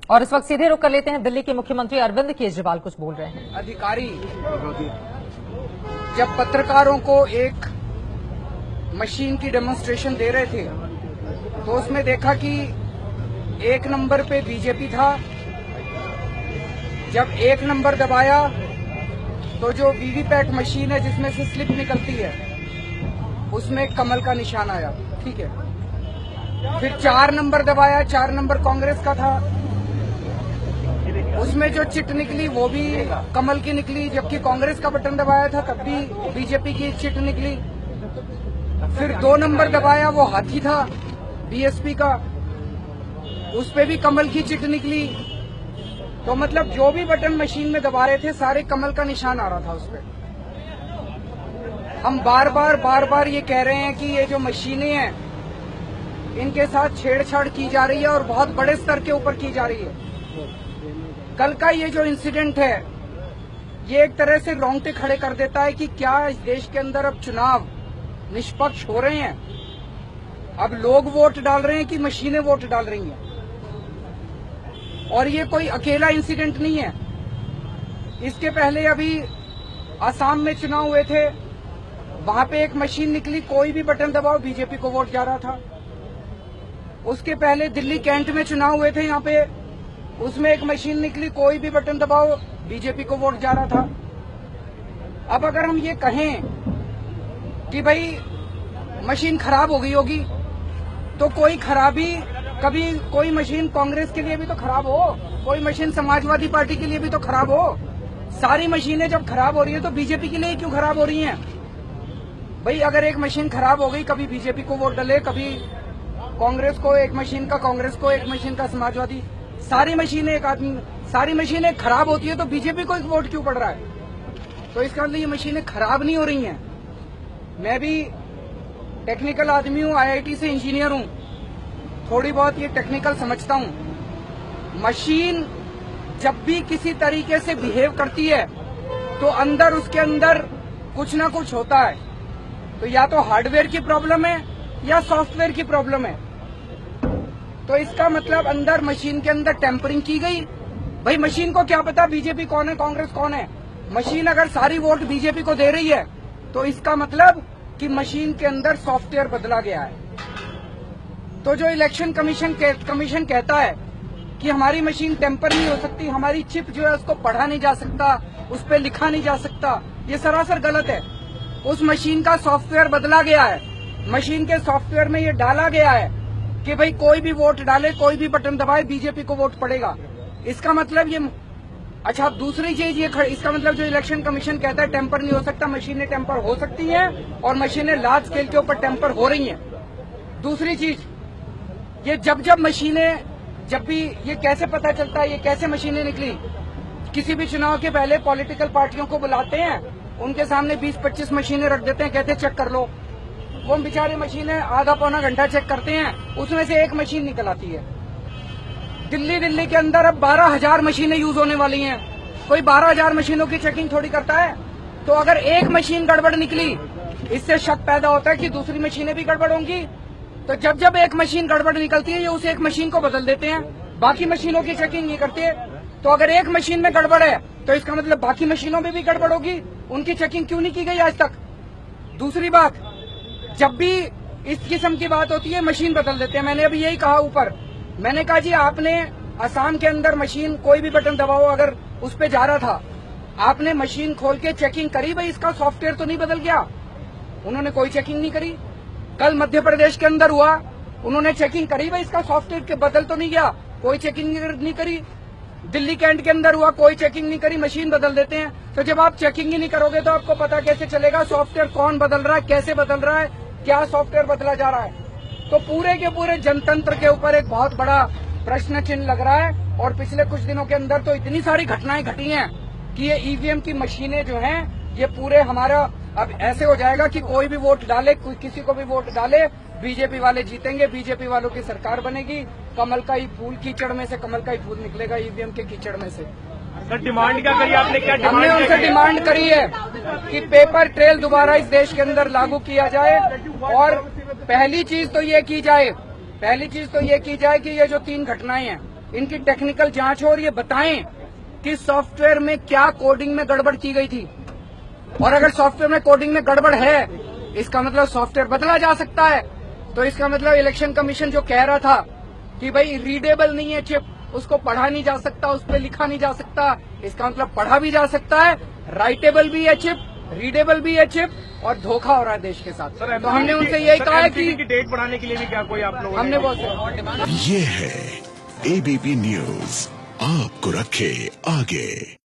और इस वक्त सीधे रुक कर लेते हैं दिल्ली के मुख्यमंत्री अरविंद केजरीवाल कुछ बोल रहे हैं। अधिकारी जब पत्रकारों को एक मशीन की डेमोन्स्ट्रेशन दे रहे थे तो उसमें देखा कि 1 नंबर पे बीजेपी था। जब 1 नंबर दबाया तो जो वीवीपैट मशीन है जिसमें से स्लिप निकलती है उसमें कमल का निशान आया। ठीक है। फिर 4 नंबर दबाया, 4 नंबर कांग्रेस का था, उसमें जो चिट निकली वो भी कमल की निकली, जबकि कांग्रेस का बटन दबाया था तब भी बीजेपी की चिट निकली। फिर 2 नंबर दबाया, वो हाथी था बीएसपी का, उस पे भी कमल की चिट निकली। तो मतलब जो भी बटन मशीन में दबा रहे थे सारे कमल का निशान आ रहा था उस पे। हम बार बार ये कह रहे हैं कि ये जो मशीनें हैं इनके साथ छेड़छाड़ की जा रही है और बहुत बड़े स्तर के ऊपर की जा रही है। कल का ये जो इंसिडेंट है ये एक तरह से रोंगटे खड़े कर देता है कि क्या इस देश के अंदर अब चुनाव निष्पक्ष हो रहे हैं। अब लोग वोट डाल रहे हैं कि मशीनें वोट डाल रही हैं। और ये कोई अकेला इंसिडेंट नहीं है। इसके पहले अभी असम में चुनाव हुए थे, वहां पे एक मशीन निकली, कोई भी बटन दबाओ बीजेपी को वोट जा रहा था। उसके पहले दिल्ली कैंट में चुनाव हुए थे, यहाँ पे उसमें एक मशीन निकली, कोई भी बटन दबाओ बीजेपी को वोट जा रहा था। अब अगर हम ये कहें कि भाई मशीन खराब हो गई होगी तो कोई खराबी कभी कोई मशीन कांग्रेस के लिए भी तो खराब हो, कोई मशीन समाजवादी पार्टी के लिए भी तो खराब हो। सारी मशीनें जब खराब हो रही है तो बीजेपी के लिए क्यों खराब हो रही हैं? भाई अगर एक मशीन खराब हो गई, कभी बीजेपी को वोट डले, कभी कांग्रेस को एक मशीन का, कांग्रेस को एक मशीन का समाजवादी, सारी मशीनें एक आदमी, सारी मशीनें खराब होती है तो बीजेपी को एक वोट क्यों पड़ रहा है? तो इसका मतलब ये मशीनें खराब नहीं हो रही हैं। मैं भी टेक्निकल आदमी हूँ, आईआईटी से इंजीनियर हूँ, थोड़ी बहुत ये टेक्निकल समझता हूँ। मशीन जब भी किसी तरीके से बिहेव करती है तो अंदर उसके अंदर कुछ ना कुछ होता है। तो या तो हार्डवेयर की प्रॉब्लम है या सॉफ्टवेयर की प्रॉब्लम है। तो इसका मतलब अंदर मशीन के अंदर टेम्परिंग की गई। भाई मशीन को क्या पता बीजेपी कौन है कांग्रेस कौन है? मशीन अगर सारी वोट बीजेपी को दे रही है तो इसका मतलब कि मशीन के अंदर सॉफ्टवेयर बदला गया है। तो जो इलेक्शन कमीशन कहता है कि हमारी मशीन टेम्पर नहीं हो सकती, हमारी चिप जो है उसको पढ़ा नहीं जा सकता, उस पर लिखा नहीं जा सकता, ये सरासर गलत है। उस मशीन का सॉफ्टवेयर बदला गया है। मशीन के सॉफ्टवेयर में ये डाला गया है कि भाई कोई भी वोट डाले, कोई भी बटन दबाए, बीजेपी को वोट पड़ेगा। इसका मतलब ये अच्छा, दूसरी चीज ये इसका मतलब जो इलेक्शन कमीशन कहता है टेम्पर नहीं हो सकता, मशीनें टेम्पर हो सकती हैं और मशीनें लार्ज स्केल के ऊपर टेम्पर हो रही हैं। दूसरी चीज ये जब मशीनें, जब भी ये कैसे पता चलता है, ये कैसे मशीनें निकली? किसी भी चुनाव के पहले पॉलिटिकल पार्टियों को बुलाते हैं, उनके सामने 20-25 मशीनें रख देते हैं, कहते हैं चेक कर लो। वो बेचारे मशीनें आधा पौना घंटा चेक करते हैं, उसमें से एक मशीन निकल आती है। दिल्ली के अंदर अब 12,000 मशीनें यूज होने वाली हैं। कोई 12,000 मशीनों की चेकिंग थोड़ी करता है। तो अगर एक मशीन गड़बड़ निकली, इससे शक पैदा होता है कि दूसरी मशीनें भी गड़बड़ होंगी। तो जब एक मशीन गड़बड़ निकलती है ये उस एक मशीन को बदल देते हैं, बाकी मशीनों की चेकिंग नहीं करते। तो अगर एक मशीन में गड़बड़ है तो इसका मतलब बाकी मशीनों में भी गड़बड़ होगी, उनकी चेकिंग क्यों नहीं की गई आज तक? दूसरी बात, जब भी इस किस्म की बात होती है मशीन बदल देते हैं। मैंने अभी यही कहा ऊपर, मैंने कहा जी आपने असम के अंदर मशीन कोई भी बटन दबाओ अगर उस पे जा रहा था, आपने मशीन खोल के चेकिंग करी भाई इसका सॉफ्टवेयर तो नहीं बदल गया? उन्होंने कोई चेकिंग नहीं करी। कल मध्य प्रदेश के अंदर हुआ, उन्होंने चेकिंग करी भाई इसका सॉफ्टवेयर के बदल तो नहीं गया? कोई चेकिंग नहीं करी। दिल्ली कैंट के अंदर हुआ, कोई चेकिंग नहीं करी, मशीन बदल देते हैं। तो जब आप चेकिंग ही नहीं करोगे तो आपको पता कैसे चलेगा सॉफ्टवेयर कौन बदल रहा है, कैसे बदल रहा है, क्या सॉफ्टवेयर बदला जा रहा है? तो पूरे के पूरे जनतंत्र के ऊपर एक बहुत बड़ा प्रश्न चिन्ह लग रहा है। और पिछले कुछ दिनों के अंदर तो इतनी सारी घटनाएं घटी हैं कि ये ईवीएम की मशीनें जो हैं ये पूरे हमारा अब ऐसे हो जाएगा कि कोई भी वोट डाले, कोई किसी को भी वोट डाले, बीजेपी वाले जीतेंगे, बीजेपी वालों की सरकार बनेगी। कमल का ही फूल कीचड़ में से कमल का ही फूल निकलेगा ईवीएम के कीचड़ में से। सर डिमांड क्या करी आपने? क्या हमने उनसे डिमांड करी है कि पेपर ट्रेल दोबारा इस देश के अंदर लागू किया जाए। और पहली चीज तो ये की जाए कि ये जो 3 घटनाएं हैं इनकी टेक्निकल जांच हो और ये बताएं कि सॉफ्टवेयर में क्या कोडिंग में गड़बड़ की गई थी। और अगर सॉफ्टवेयर में कोडिंग में गड़बड़ है, इसका मतलब सॉफ्टवेयर बदला जा सकता है। तो इसका मतलब इलेक्शन कमीशन जो कह रहा था कि भाई रीडेबल नहीं है चिप, उसको पढ़ा नहीं जा सकता, उस पर लिखा नहीं जा सकता, इसका मतलब पढ़ा भी जा सकता है, राइटेबल भी है चिप, रीडेबल भी है चिप, और धोखा हो रहा है देश के साथ। तो हमने उनसे यही कहा है कि डेट बढ़ाने के लिए भी क्या कोई आप लोग हमने बहुत ये है एबीपी न्यूज, आपको रखे आगे।